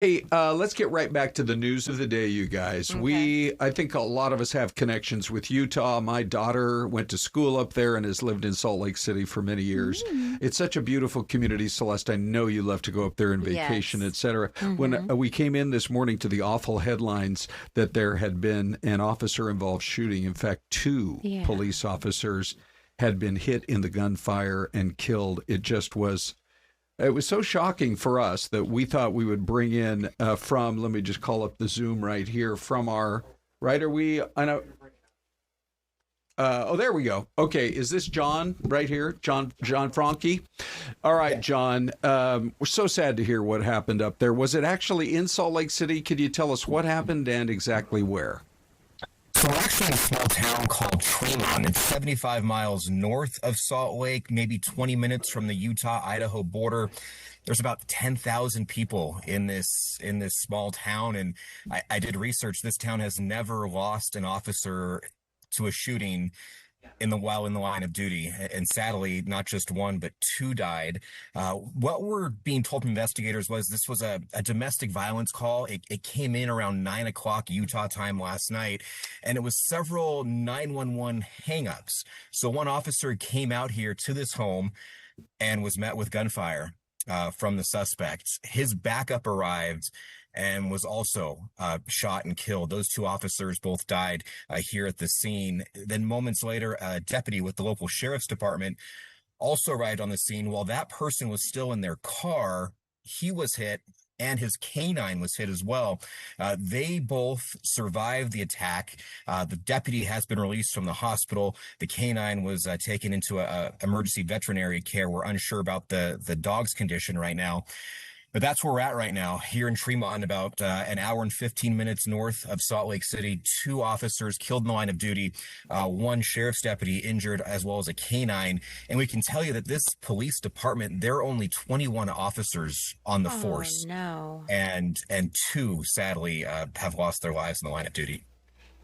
Hey, let's get right back to the news of the day, you guys. Okay. I think a lot of us have connections with Utah. My daughter went to school up there and has lived in Salt Lake City for many years. Mm. It's such a beautiful community, Celeste. I know you love to go up there and vacation, Yes. etc. When Mm-hmm. we came in this morning to the awful headlines that there had been an officer-involved shooting. In fact, two Yeah. police officers had been hit in the gunfire and killed. It was so shocking for us that we thought we would bring in let me just call up the Zoom right here from our, right, are we, I know, oh, there we go. Okay, is this John right here? John Franchi? All right, John, we're so sad to hear what happened up there. Was it actually in Salt Lake City? Could you tell us what happened and exactly where? So we're actually in a small town called Tremonton. It's 75 miles north of Salt Lake, maybe 20 minutes from the Utah-Idaho border. There's about 10,000 people in this small town, and I did research. This town has never lost an officer to a shooting while in the line of duty, and sadly not just one but two died. What we're being told from investigators was this was a domestic violence call. It came in around 9 o'clock Utah time last night, and it was several 911 hangups. So one officer came out here to this home and was met with gunfire from the suspects. His backup arrived and was also shot and killed. Those two officers both died here at the scene. Then moments later, a deputy with the local sheriff's department also arrived on the scene. While that person was still in their car, he was hit and his canine was hit as well. They both survived the attack. The deputy has been released from the hospital. The canine was taken into a emergency veterinary care. We're unsure about the dog's condition right now. But that's where we're at right now, here in Tremont, about an hour and 15 minutes north of Salt Lake City. Two officers killed in the line of duty, one sheriff's deputy injured, as well as a canine. And we can tell you that this police department, there are only 21 officers on the Oh force, no. and two, sadly, have lost their lives in the line of duty.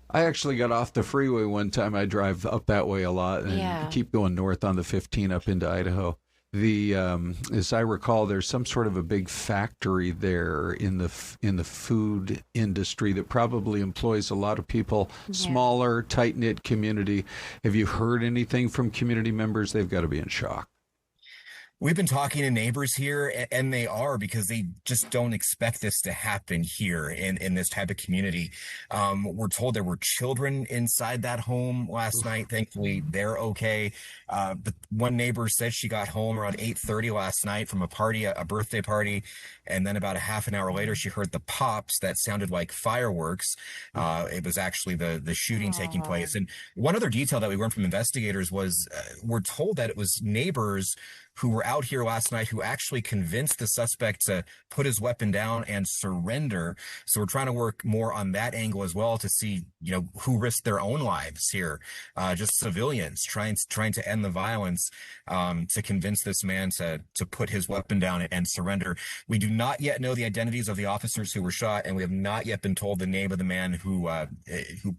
I actually got off the freeway one time. I drive up that way a lot and Yeah. keep going north on the 15 up into Idaho. As I recall, there's some sort of a big factory there in the food industry that probably employs a lot of people. Yeah. Smaller, tight knit community. Have you heard anything from community members? They've got to be in shock. We've been talking to neighbors here, and they are, because they just don't expect this to happen here in this type of community. We're told there were children inside that home last night. Thankfully, they're okay. But one neighbor said she got home around 8:30 last night from a party, a birthday party, and then about a half an hour later, she heard the pops that sounded like fireworks. It was actually the shooting taking Oh. place. And one other detail that we learned from investigators was we're told that it was neighbors who were out here last night who actually convinced the suspect to put his weapon down and surrender. So we're trying to work more on that angle as well to see, who risked their own lives here. Just civilians trying to end the violence, to convince this man to put his weapon down and surrender. We do not yet know the identities of the officers who were shot, and we have not yet been told the name of the man who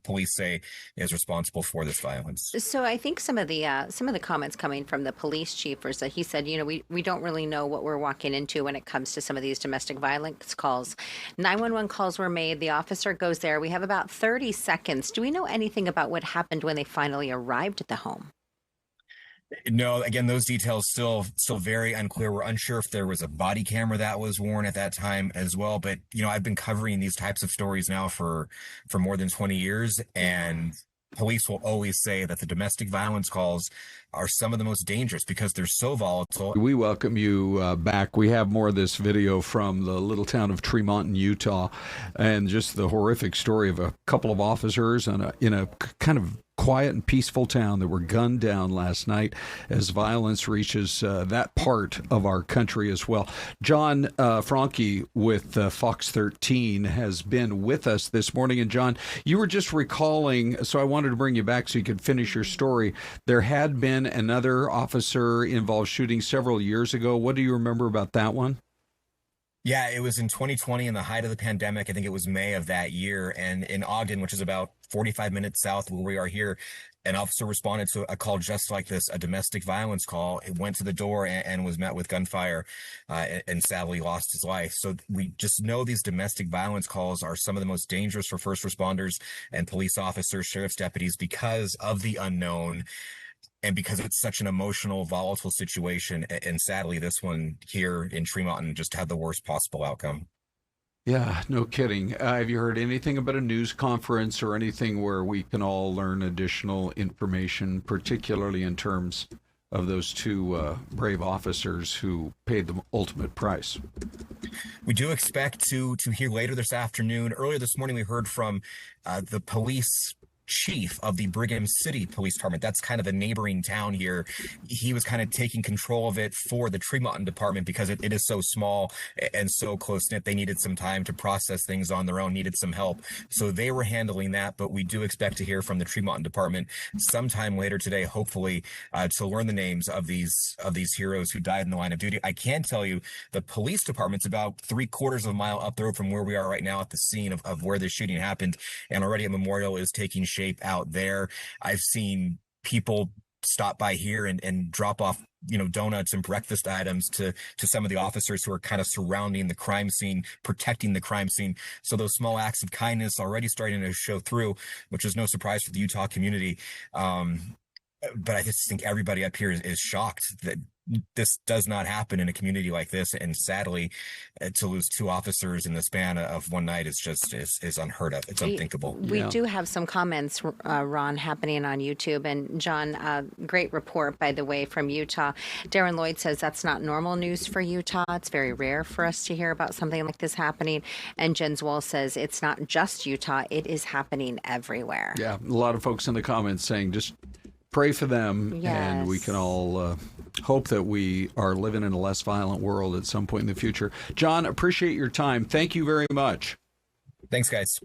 police say is responsible for this violence. So I think some of the comments coming from the police chief was that he said, we don't really know what we're walking into when it comes to some of these domestic violence calls. 911 calls were made. The officer goes there. We have about 30 seconds. Do we know anything about what happened when they finally arrived at the home? No, again, those details still very unclear. We're unsure if there was a body camera that was worn at that time as well. But I've been covering these types of stories now for more than 20 years, and police will always say that the domestic violence calls are some of the most dangerous because they're so volatile. We welcome you back. We have more of this video from the little town of Tremonton, Utah, and just the horrific story of a couple of officers in a kind of quiet and peaceful town that were gunned down last night as violence reaches that part of our country as well. John Franchi with Fox 13 has been with us this morning. And John, you were just recalling, so I wanted to bring you back so you could finish your story. There had been another officer involved shooting several years ago. What do you remember about that one? Yeah, it was in 2020 in the height of the pandemic. I think it was May of that year. And in Ogden, which is about 45 minutes south of where we are here, an officer responded to a call just like this, a domestic violence call. It went to the door and was met with gunfire, and sadly lost his life. So we just know these domestic violence calls are some of the most dangerous for first responders and police officers, sheriff's deputies, because of the unknown. And because it's such an emotional, volatile situation, and sadly, this one here in Tremonton just had the worst possible outcome. Yeah, no kidding. Have you heard anything about a news conference or anything where we can all learn additional information, particularly in terms of those two brave officers who paid the ultimate price? We do expect to hear later this afternoon. Earlier this morning, we heard from the police chief of the Brigham City Police Department. That's kind of a neighboring town here. He was kind of taking control of it for the Tremonton department because it is so small and so close-knit. They needed some time to process things on their own, needed some help. So they were handling that, but we do expect to hear from the Tremonton department sometime later today, hopefully, to learn the names of these heroes who died in the line of duty. I can tell you the police department's about 3/4 of a mile up the road from where we are right now at the scene of where this shooting happened, and already a memorial is taking shape out there. I've seen people stop by here and drop off, donuts and breakfast items to some of the officers who are kind of surrounding the crime scene, protecting the crime scene. So those small acts of kindness already starting to show through, which is no surprise for the Utah community. But I just think everybody up here is shocked that this does not happen in a community like this. And sadly, to lose two officers in the span of one night is just is unheard of. It's unthinkable. We do have some comments, Ron, happening on YouTube. And John, great report, by the way, from Utah. Darren Lloyd says that's not normal news for Utah. It's very rare for us to hear about something like this happening. And Jens Wall says it's not just Utah. It is happening everywhere. Yeah, a lot of folks in the comments saying just pray for them, and we can all hope that we are living in a less violent world at some point in the future. John, appreciate your time. Thank you very much. Thanks, guys.